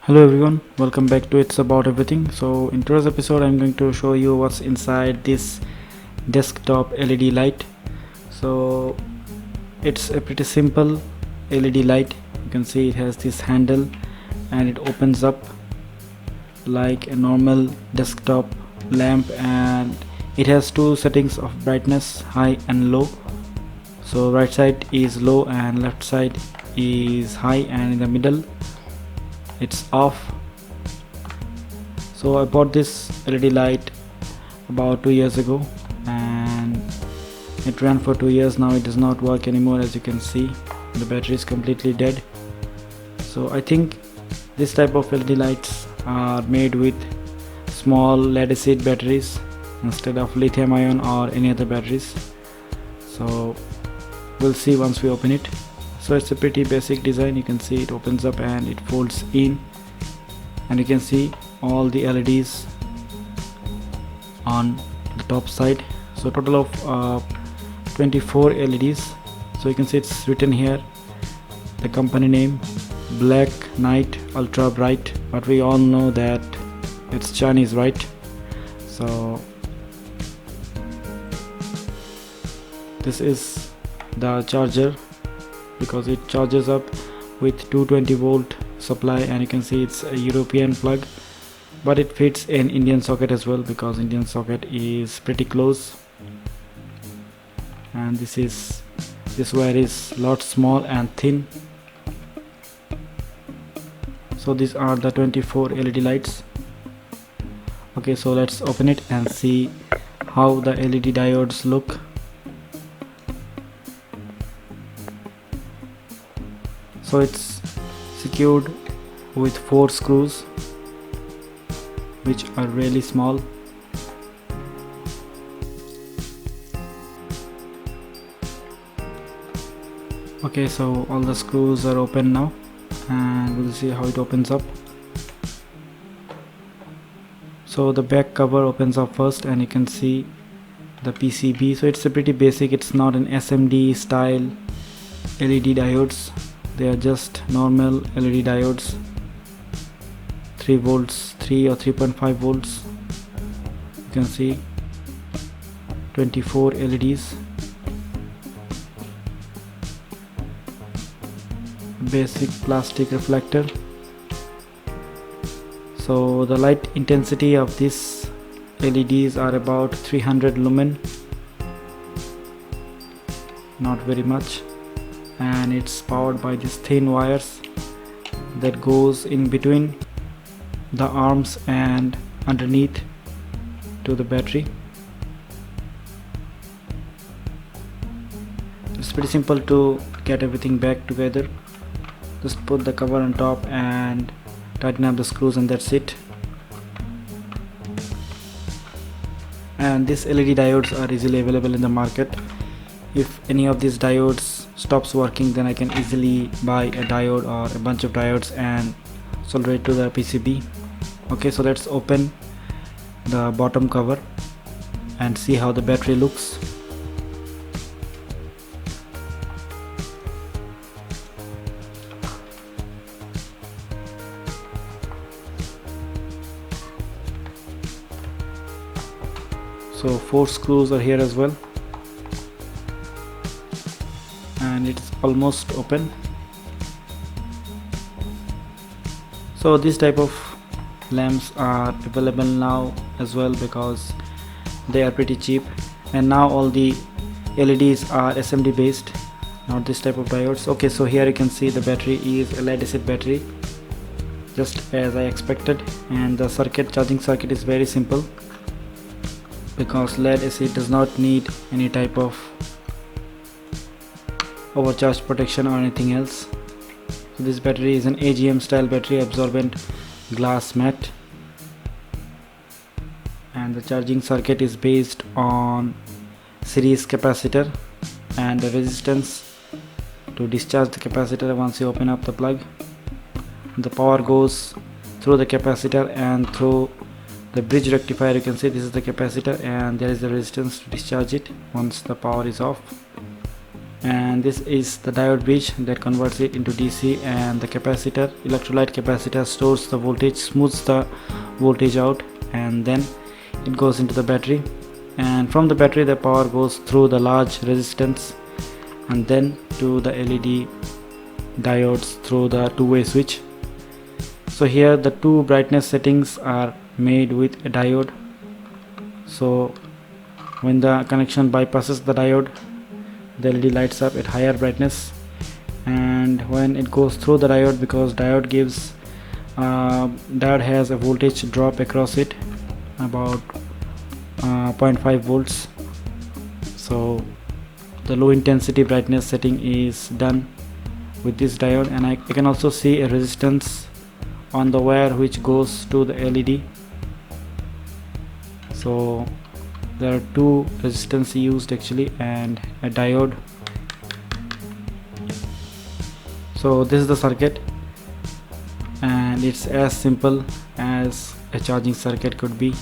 Hello everyone, welcome back to It's About Everything. So in today's episode I'm going to show you what's inside this desktop LED light. So it's a pretty simple LED light. You can see it has this handle and it opens up like a normal desktop lamp, and it has two settings of brightness, high and low. So right side is low and left side is high, and in the middle it's off. So I bought this LED light about 2 years ago and it ran for 2 years. Now it does not work anymore. As you can see, the battery is completely dead. So I think this type of LED lights are made with small lead acid batteries instead of lithium ion or any other batteries. So we'll see once we open it. So it's a pretty basic design. You can see it opens up and it folds in, and you can see all the LEDs on the top side. So total of 24 LEDs. So you can see it's written here the company name, Black Knight Ultra Bright, but we all know that it's Chinese, right? So this is the charger, because it charges up with 220 volt supply, and you can see it's a European plug, but it fits in Indian socket as well because Indian socket is pretty close. And this wire is lot small and thin. So these are the 24 LED lights. Okay, so let's open it and see how the LED diodes look. So it's secured with 4 screws, which are really small. Okay, so all the screws are open now, and we'll see how it opens up. So the back cover opens up first, and you can see the PCB. So it's a pretty basic, it's not an SMD style LED diodes. They are just normal LED diodes, 3 volts, 3 or 3.5 volts. You can see 24 LEDs. Basic plastic reflector. So the light intensity of these LEDs are about 300 lumen, not very much. And it's powered by these thin wires that goes in between the arms and underneath to the battery. It's pretty simple to get everything back together. Just put the cover on top and tighten up the screws, and that's it. And these LED diodes are easily available in the market. If any of these diodes stops working, then I can easily buy a diode or a bunch of diodes and solder it to the PCB. Okay, so let's open the bottom cover and see how the battery looks. So 4 screws are here as well, and it's almost open. So this type of lamps are available now as well because they are pretty cheap, and now all the LEDs are SMD based, not this type of diodes. Okay, so here you can see the battery is a lead acid battery, just as I expected, and the charging circuit is very simple because lead acid does not need any type of overcharge protection or anything else. So this battery is an AGM style battery, absorbent glass mat, and the charging circuit is based on series capacitor and the resistance to discharge the capacitor. Once you open up the plug, the power goes through the capacitor and through the bridge rectifier. You can see this is the capacitor and there is the resistance to discharge it once the power is off. and this is the diode bridge that converts it into DC, and the capacitor, electrolyte capacitor, stores the voltage, smooths the voltage out, and then it goes into the battery, and from the battery the power goes through the large resistance and then to the LED diodes through the two-way switch. So here the two brightness settings are made with a diode, so when the connection bypasses the diode, the LED lights up at higher brightness, and when it goes through the diode, because diode has a voltage drop across it about 0.5 volts, so the low intensity brightness setting is done with this diode. And I can also see a resistance on the wire which goes to the LED, so there are two resistance used actually and a diode. So this is the circuit, and it's as simple as a charging circuit could be.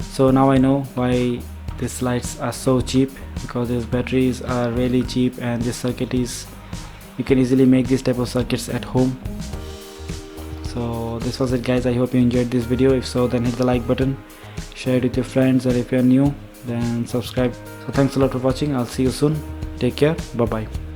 So now I know why these lights are so cheap, because these batteries are really cheap, and this circuit is, you can easily make this type of circuits at home. So this was it guys, I hope you enjoyed this video. If so, then hit the like button, share it with your friends, or if you're new then subscribe. So thanks a lot for watching. I'll see you soon. Take care. Bye bye.